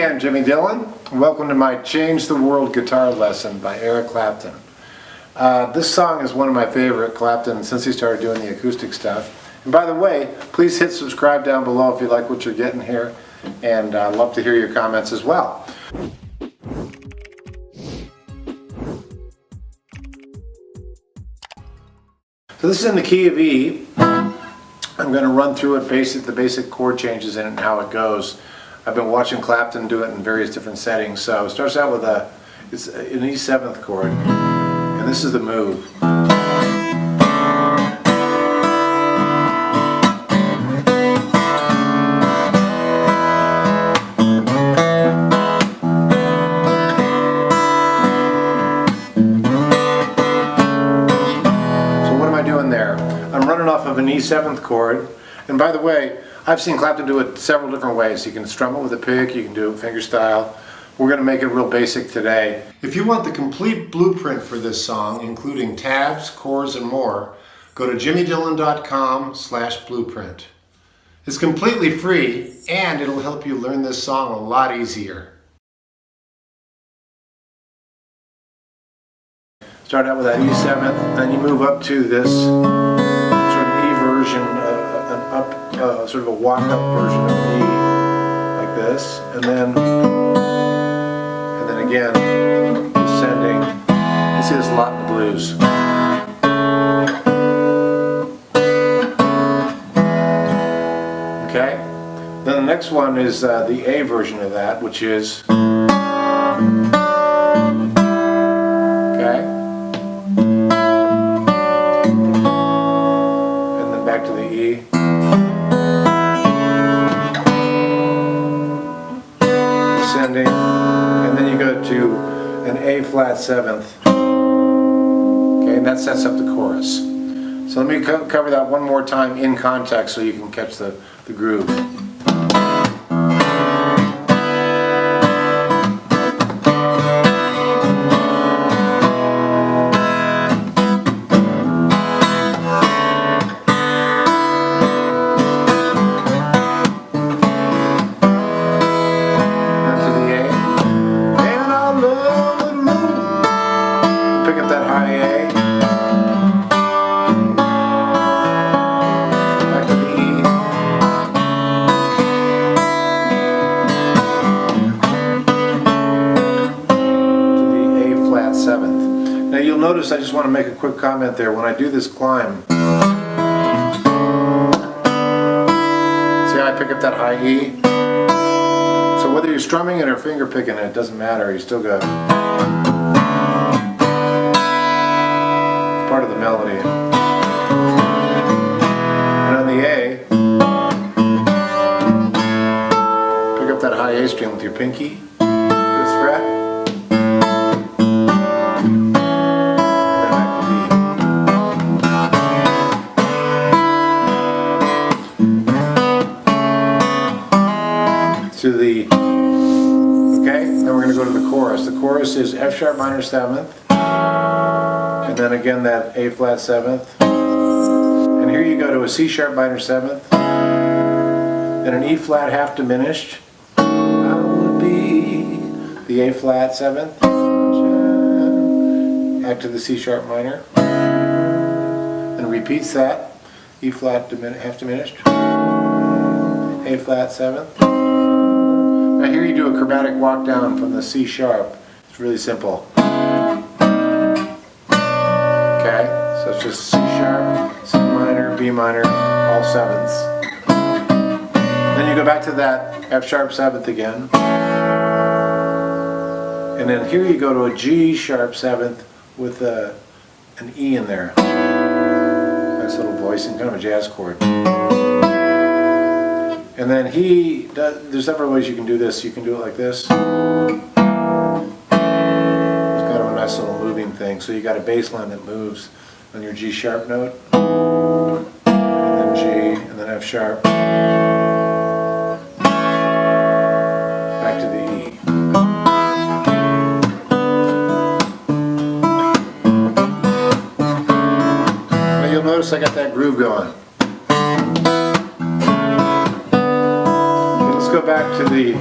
I'm Jimmy Dillon. Welcome to my Change the World guitar lesson by Clapton. This song is one of my favorite Clapton since he started doing the acoustic stuff. And by the way, please hit subscribe down below if you like what you're getting here, and I'd love to hear your comments as well. So this is in the key of E. I'm going to run through it, the basic chord changes in it and how it goes. I've been watching Clapton do it in various different settings. So it starts out with it's an E7 chord, and this is the move. So what am I doing there? I'm running off of an E7 chord, and by the way, I've seen Clapton do it several different ways. You can strum it with a pick, you can do it finger style. We're going to make it real basic today. If you want the complete blueprint for this song, including tabs, chords, and more, go to jimmydillon.com/blueprint. It's completely free, and it'll help you learn this song a lot easier. Start out with that E7th, then you move up to this sort of E version, sort of a walk-up version of E, like this, and then again, descending. You see this a lot in the blues. Okay? Then the next one is the A version of that, which is, okay? And then back to the E. Descending, and then you go to an A flat 7th. Okay, and that sets up the chorus. So let me cover that one more time in context so you can catch the groove. Pick up that high A, back to the E, to the A flat 7th. Now you'll notice I just want to make a quick comment there. When I do this climb, see how I pick up that high E? So whether you're strumming it or finger picking it, doesn't matter, you still got part of the melody. And on the A, pick up that high A string with your pinky, 5th fret, and then back to D. To the, okay, then we're going to go to the chorus. The chorus is F sharp minor 7th. And then again that A flat 7th, and here you go to a C sharp minor 7th, and an E flat half diminished. I would be the A flat 7th, back to the C sharp minor, and repeats that, E flat half diminished, A flat 7th. Now here you do a chromatic walk down from the C sharp. It's really simple. Okay, so it's just C sharp, C minor, B minor, all 7ths. Then you go back to that F sharp 7th again. And then here you go to a G sharp 7th with an E in there. Nice little voicing, kind of a jazz chord. And then there's several ways you can do this. You can do it like this. Nice little moving thing. So you got a bass line that moves on your G sharp note, and then G, and then F sharp, back to the E. Now you'll notice I got that groove going. Okay, let's go back to the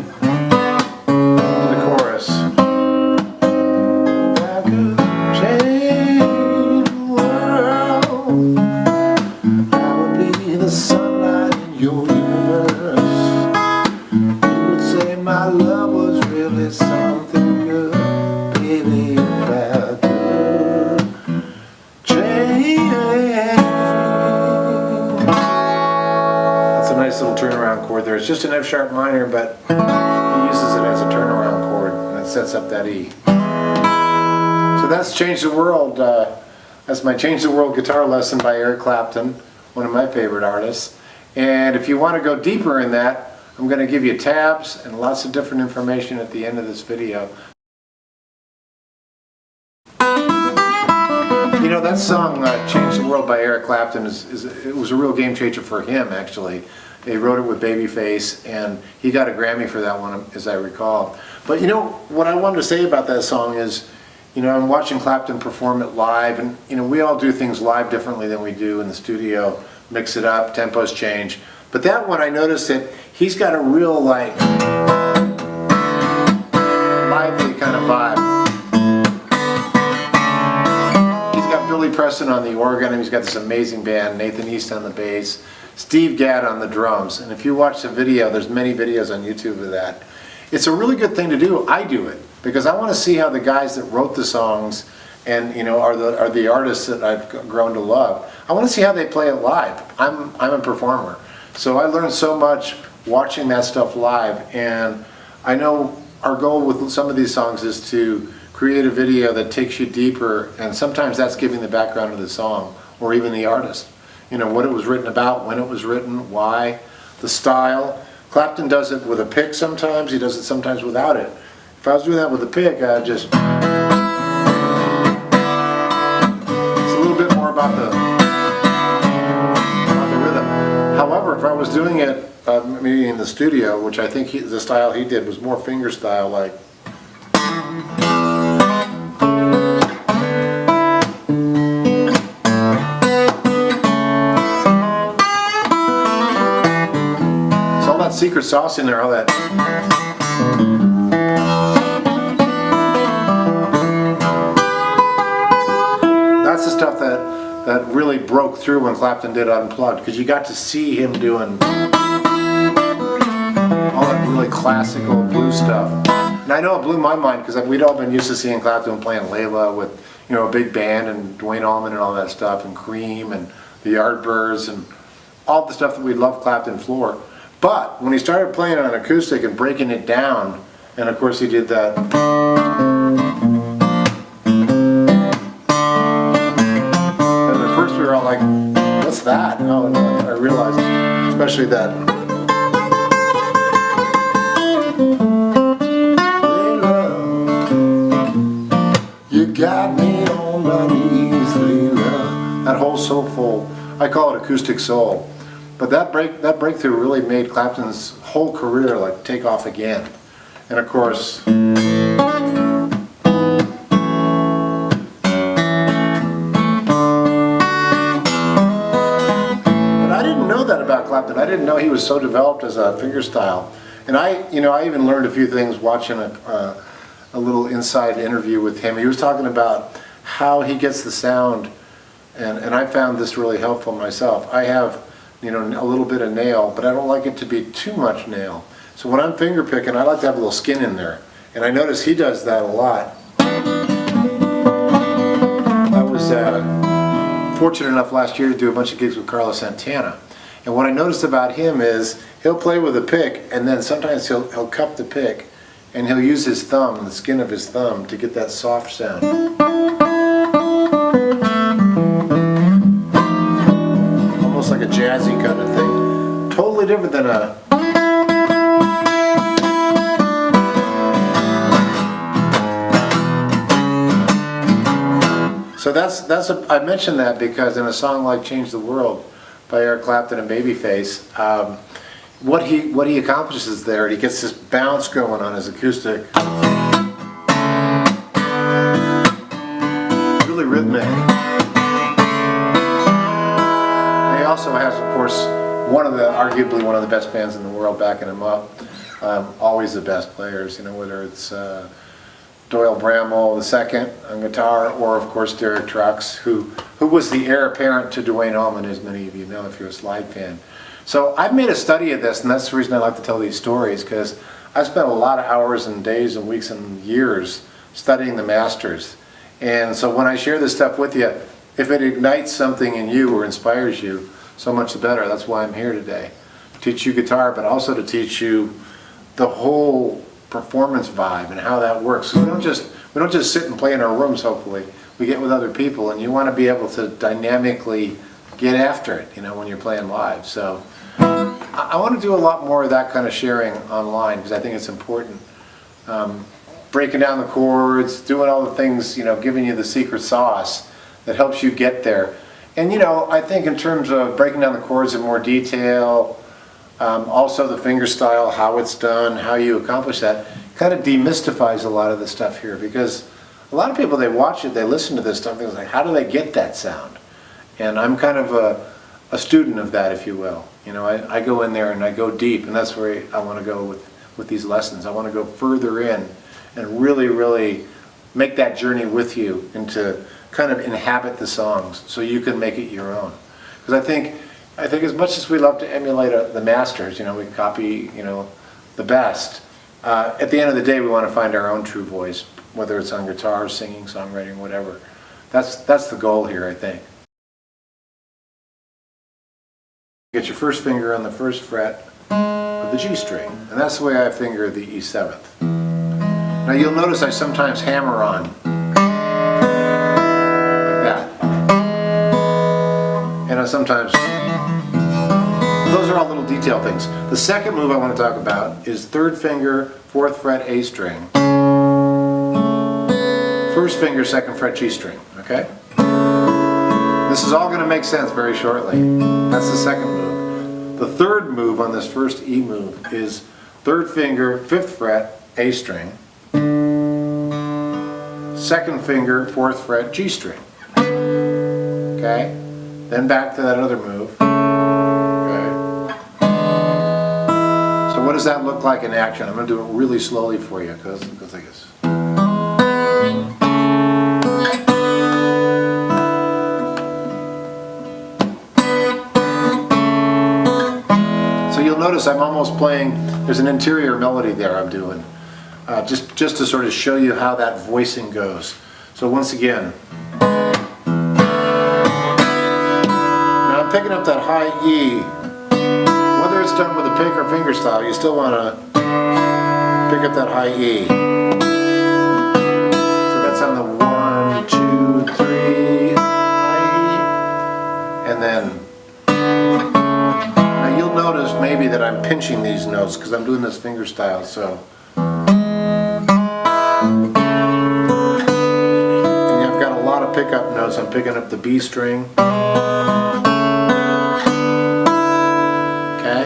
turnaround chord there. It's just an F sharp minor, but he uses it as a turnaround chord, and it sets up that E. So that's Change the World. That's my Change the World guitar lesson by Eric Clapton, one of my favorite artists. And if you want to go deeper in that, I'm going to give you tabs and lots of different information at the end of this video. You know, that song, Change the World by Eric Clapton, it was a real game changer for him, actually. He wrote it with Babyface, and he got a Grammy for that one, as I recall. But you know, what I wanted to say about that song is, you know, I'm watching Clapton perform it live, and you know, we all do things live differently than we do in the studio. Mix it up, tempos change. But that one, I noticed that he's got a real, like, lively kind of vibe. He's got Billy Preston on the organ, and he's got this amazing band, Nathan East on the bass, Steve Gadd on the drums. And if you watch the video, there's many videos on YouTube of that. It's a really good thing to do. I do it because I want to see how the guys that wrote the songs and you know are the artists that I've grown to love. I want to see how they play it live. I'm a performer, so I learned so much watching that stuff live. And I know our goal with some of these songs is to create a video that takes you deeper, and sometimes that's giving the background of the song or even the artist. You know, what it was written about, when it was written, why, the style. Clapton does it with a pick sometimes, he does it sometimes without it. If I was doing that with a pick, I'd just... It's a little bit more about the rhythm. However, if I was doing it maybe in the studio, which I think the style he did was more finger style, like... secret sauce in there, all that. That's the stuff that really broke through when Clapton did Unplugged, because you got to see him doing all that really classical blues stuff. And I know it blew my mind because we'd all been used to seeing Clapton playing Layla with, you know, a big band and Duane Allman and all that stuff, and Cream and the Yardbirds and all the stuff that we loved Clapton for. But when he started playing on acoustic and breaking it down, and of course he did that. And at first we were all like, what's that? Oh, and I realized, especially that. Layla, you got me on my knees, Layla. That whole soulful, I call it acoustic soul. But that breakthrough really made Clapton's whole career like take off again. And of course, but I didn't know that about Clapton. I didn't know he was so developed as a fingerstyle. And I even learned a few things watching a little inside interview with him. He was talking about how he gets the sound, and I found this really helpful myself. I have, you know, a little bit of nail, but I don't like it to be too much nail. So when I'm finger picking, I like to have a little skin in there. And I notice he does that a lot. I was fortunate enough last year to do a bunch of gigs with Carlos Santana. And what I noticed about him is he'll play with a pick, and then sometimes he'll cup the pick, and he'll use his thumb, the skin of his thumb, to get that soft sound. Like a jazzy kind of thing. Totally different than a... So I mentioned that because in a song like Change the World by Eric Clapton and Babyface, what he accomplishes there, he gets this bounce going on his acoustic. Really rhythmic. He also has, of course, arguably one of the best bands in the world backing him up. Always the best players, you know, whether it's Doyle Bramwell II on guitar, or of course Derek Trucks, who was the heir apparent to Duane Allman, as many of you know if you're a Slide fan. So I've made a study of this, and that's the reason I like to tell these stories, because I spent a lot of hours and days and weeks and years studying the masters. And so when I share this stuff with you, if it ignites something in you or inspires you, so much the better. That's why I'm here today. teach you guitar, but also to teach you the whole performance vibe and how that works. We don't just sit and play in our rooms. Hopefully, we get with other people, and you want to be able to dynamically get after it, you know, when you're playing live. So I want to do a lot more of that kind of sharing online because I think it's important. Breaking down the chords, doing all the things, you know, giving you the secret sauce that helps you get there. And you know, I think in terms of breaking down the chords in more detail, also the finger style, how it's done, how you accomplish that, kind of demystifies a lot of the stuff here, because a lot of people, they watch it, they listen to this stuff, they're like, how do they get that sound? And I'm kind of a student of that, if you will. You know, I go in there and I go deep, and that's where I want to go with these lessons. I want to go further in and really, really make that journey with you and to kind of inhabit the songs so you can make it your own. Because I think as much as we love to emulate the masters, you know, we copy, you know, the best, at the end of the day we want to find our own true voice, whether it's on guitar, singing, songwriting, whatever. That's the goal here, I think. Get your first finger on the first fret of the G string, and that's the way I finger the E7th. Now you'll notice I sometimes hammer on like that, and I sometimes, those are all little detail things. The second move I want to talk about is third finger, 4th fret A string, first finger, 2nd fret G string, okay? This is all going to make sense very shortly. That's the second move. The third move on this first E move is third finger, 5th fret A string, second finger, 4th fret G string. Okay? Then back to that other move. Okay? So what does that look like in action? I'm going to do it really slowly for you because like this. You'll notice I'm almost playing, there's an interior melody there I'm doing, just to sort of show you how that voicing goes. So once again, now I'm picking up that high E. Whether it's done with a pick or finger style, you still want to pick up that high E. So that's on the 1, 2, 3, high E, and then you'll notice maybe that I'm pinching these notes because I'm doing this finger style, so. And I've got a lot of pickup notes. I'm picking up the B string. Okay?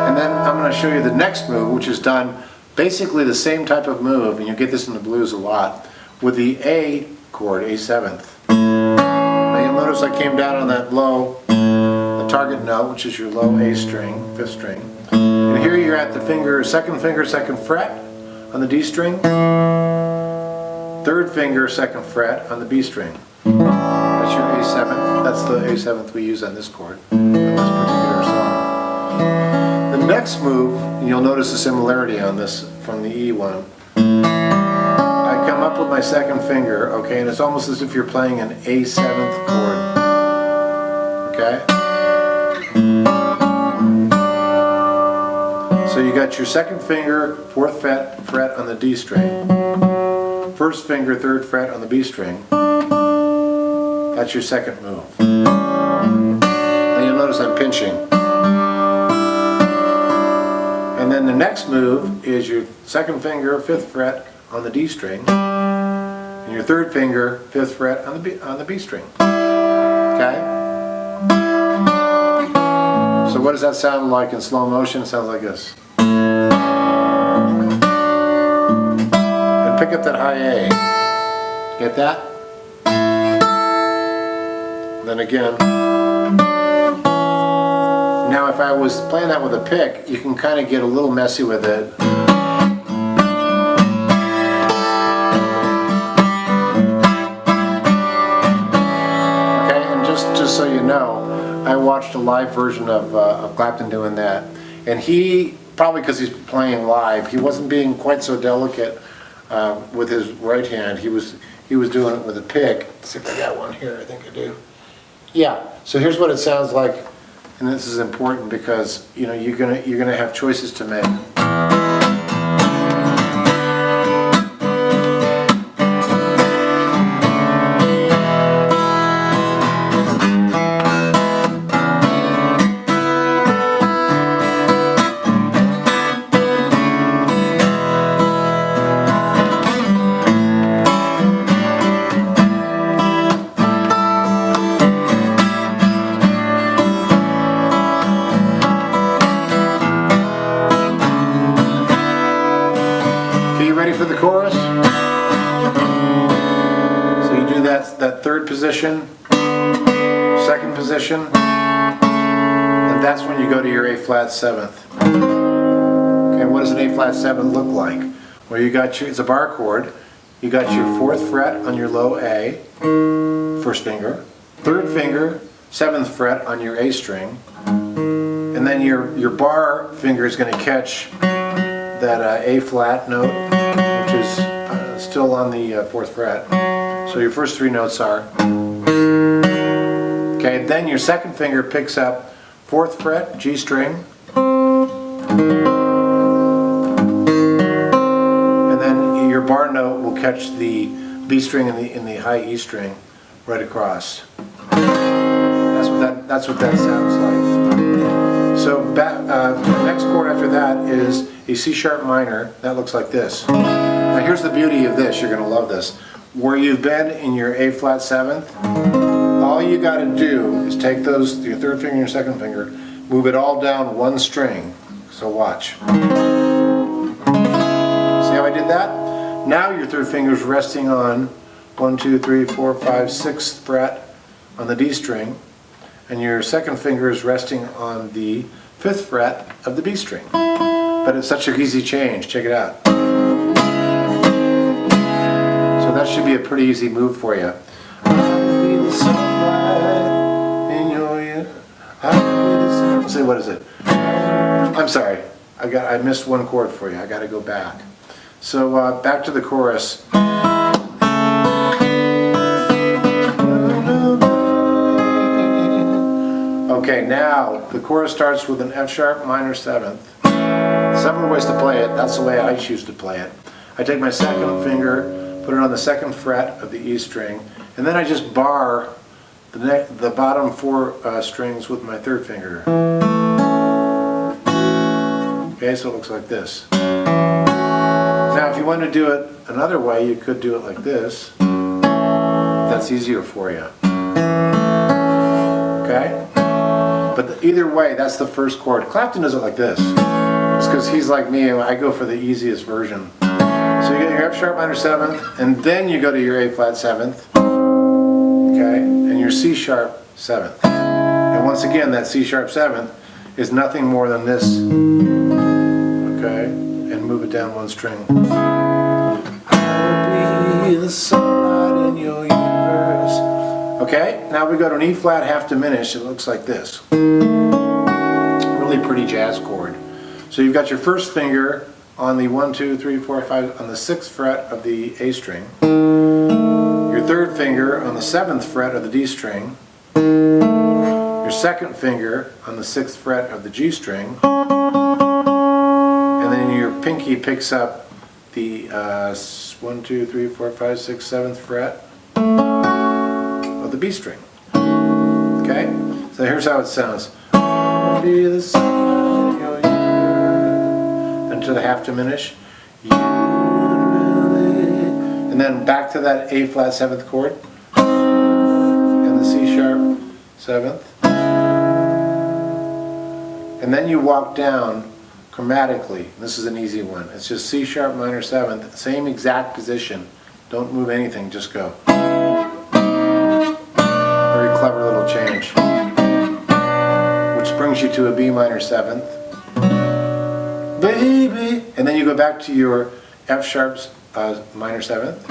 And then I'm going to show you the next move, which is done basically the same type of move, and you get this in the blues a lot, with the A chord, A7th. Notice I came down on that low, the target note, which is your low A string, 5th string. And here you're at the second finger, 2nd fret on the D string, third finger, 2nd fret on the B string. That's your A7th. That's the A7th we use on this chord, on this particular song. The next move, and you'll notice a similarity on this from the E one. I come up with my second finger, okay, and it's almost as if you're playing an A7th chord, okay? So you got your second finger, 4th fret on the D string, first finger, 3rd fret on the B string. That's your second move. Now you'll notice I'm pinching. And then the next move is your second finger, 5th fret on the D string, and your third finger, 5th fret on the B string. Okay? So what does that sound like in slow motion? It sounds like this. And pick up that high A. Get that? Then again. Now if I was playing that with a pick, you can kind of get a little messy with it. Just so you know, I watched a live version of Clapton doing that, and he, probably because he's playing live, he wasn't being quite so delicate with his right hand. He was doing it with a pick. Let's see if I got one here. I think I do. Yeah, so here's what it sounds like, and this is important because you're gonna have choices to make. Ready for the chorus? So you do that third position, second position, and that's when you go to your A flat seventh. Okay, what does an A flat seventh look like? Well, it's a bar chord. You got your 4th fret on your low A, first finger, 3rd finger, 7th fret on your A string, and then your bar finger is going to catch that A flat note, which is still on the 4th fret. So your first 3 notes are. Okay, then your second finger picks up 4th fret, G string, and then your bar note will catch the B string in the high E string right across. That's what that sounds like. So the next chord after that is a C sharp minor. That looks like this. Now here's the beauty of this. You're going to love this. Where you've been in your A flat 7th, all you got to do is take your 3rd finger and your 2nd finger, move it all down 1 string. So watch. See how I did that? Now your 3rd finger is resting on 1, 2, 3, 4, 5, 6th fret on the D string, and your 2nd finger is resting on the 5th fret of the B string. But it's such an easy change. Check it out. So that should be a pretty easy move for you. Let's see, what is it? I'm sorry. I missed one chord for you. I got to go back. So back to the chorus. Okay, now the chorus starts with an F sharp minor 7th. Several ways to play it. That's the way I choose to play it. I take my 2nd finger, put it on the 2nd fret of the E string, and then I just bar the bottom 4 strings with my 3rd finger. Okay, so it looks like this. Now if you want to do it another way, you could do it like this. That's easier for you. Okay? But either way, that's the first chord. Clapton does it like this. It's because he's like me, and I go for the easiest version. So you get your F sharp minor 7th, and then you go to your A flat 7th, okay, and your C sharp 7th. And once again, that C sharp 7th is nothing more than this, okay, and move it down 1 string. I'll be the sunlight in your universe. Okay, now we go to an E flat half diminished. It looks like this. Really pretty jazz chord. So you've got your first finger on the 1, 2, 3, 4, 5 on the 6th fret of the A string. Your 3rd finger on the 7th fret of the D string. Your 2nd finger on the 6th fret of the G string. And then your pinky picks up the 1, 2, 3, 4, 5, 6, 7th fret of the B string. Okay? So here's how it sounds. Be the sun, and to the half diminish. And then back to that A flat 7th chord. And the C sharp 7th. And then you walk down chromatically. This is an easy one. It's just C sharp minor 7th, same exact position. Don't move anything, just go. Very clever little change. Which brings you to a B minor 7th. Baby! And then you go back to your F sharp minor 7th.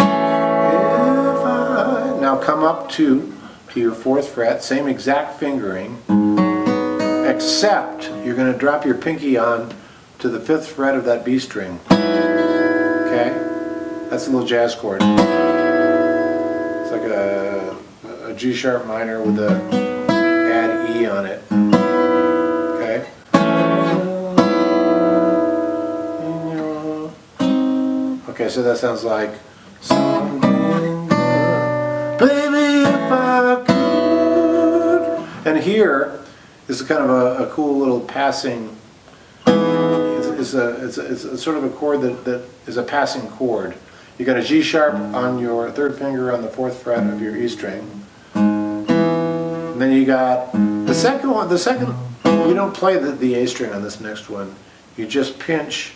Now come up to your 4th fret, same exact fingering, except you're going to drop your pinky on to the 5th fret of that B string. Okay? That's a little jazz chord. It's like a G sharp minor with a E on it. Okay? Okay, so that sounds like something good, baby, if I could. And here is kind of a cool little passing. It's a sort of a chord that is a passing chord. You got a G sharp on your third finger on the 4th fret of your E string. And then you got the second one. You don't play the A string on this next one. You just pinch.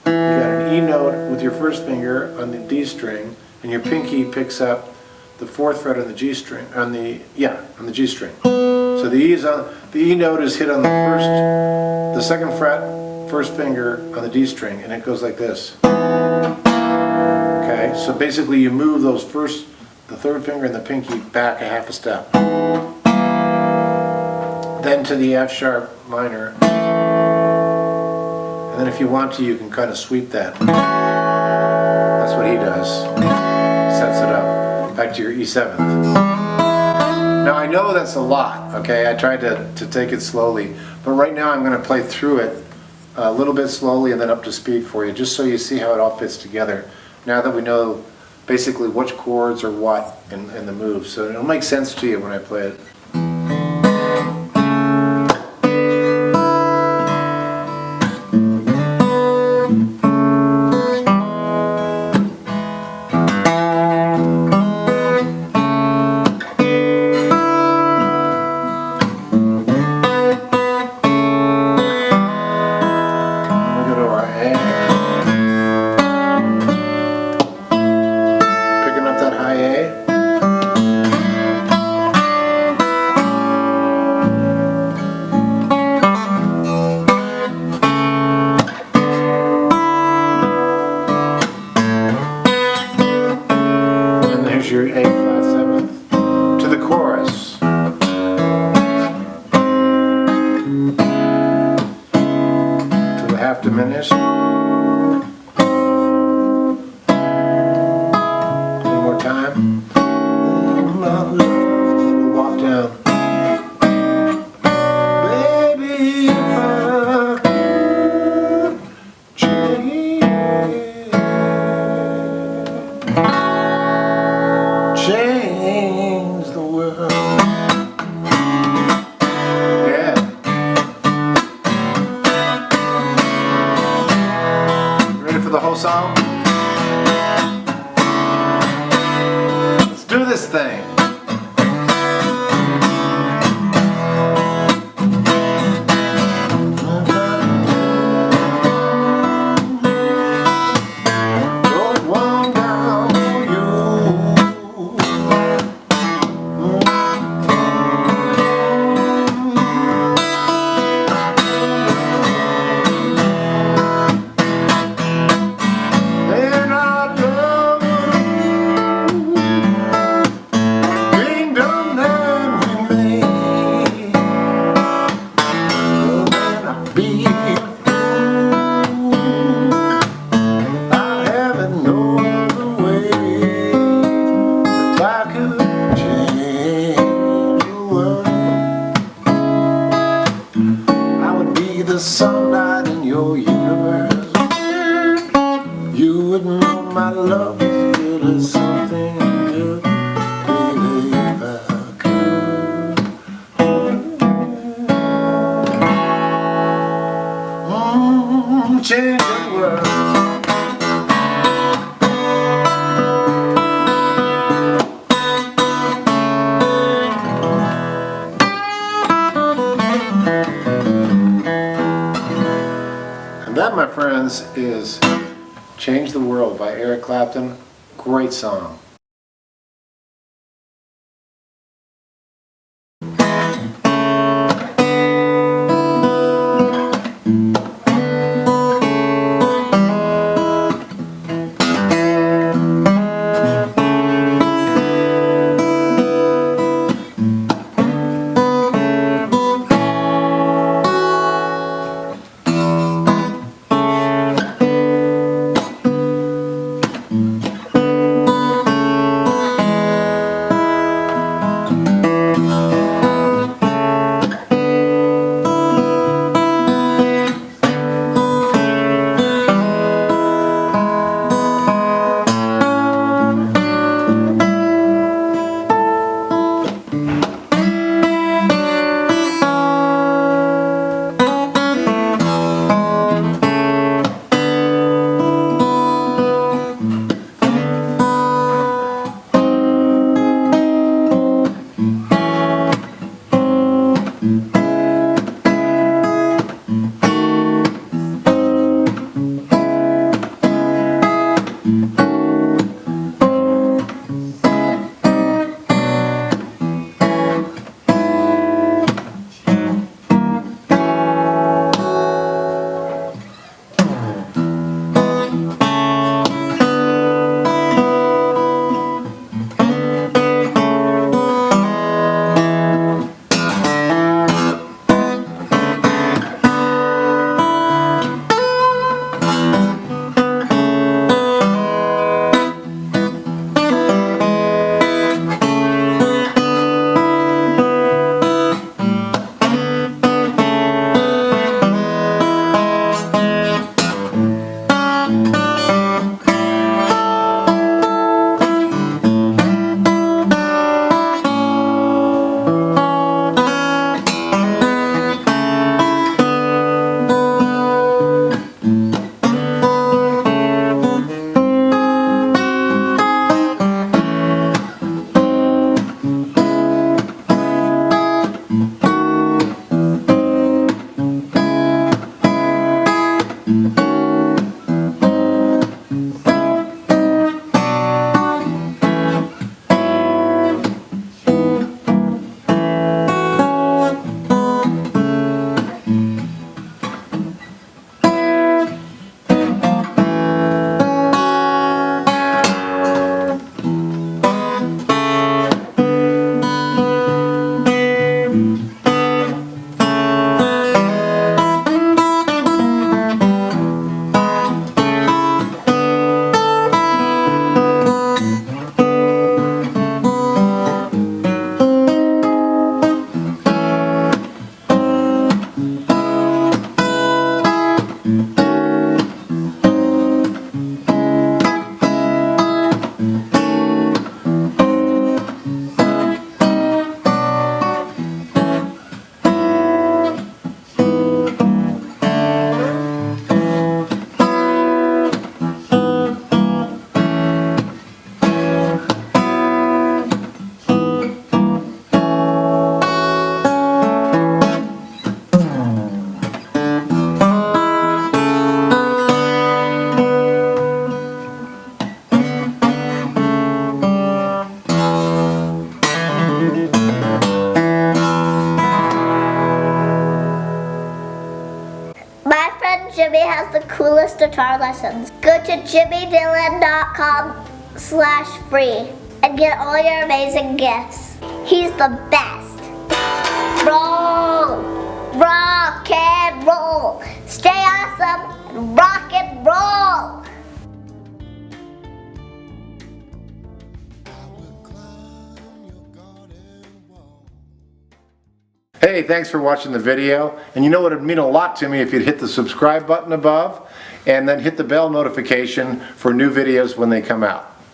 You got an E note with your first finger on the D string, and your pinky picks up the 4th fret on the G string. On the G string. So the E note is hit on the 2nd fret, 1st finger on the D string, and it goes like this. Okay, so basically you move the 3rd finger and the pinky back a half a step. Then to the F sharp minor. And then if you want to, you can kind of sweep that. That's what he does. Sets it up. Back to your E7th. Now I know that's a lot, okay? I tried to take it slowly. But right now I'm going to play through it a little bit slowly and then up to speed for you, just so you see how it all fits together. Now that we know basically which chords are what in the moves. So it'll make sense to you when I play it. Your A flat 7th to the chorus. To the half diminished. One more time. Walk down. Baby, if I could change the world. Yeah. Ready for the whole song? Let's do this thing. The sunlight in your universe, you would know my love is really something good, baby, if I could. Change the world. That, my friends, is Change the World by Eric Clapton. Great song. guitar lessons. Go to jimmydillon.com/free and get all your amazing gifts. He's the best. Roll! Rock and roll! Stay awesome and rock and roll! Hey, thanks for watching the video. And you know what, it'd mean a lot to me if you'd hit the subscribe button above and then hit the bell notification for new videos when they come out.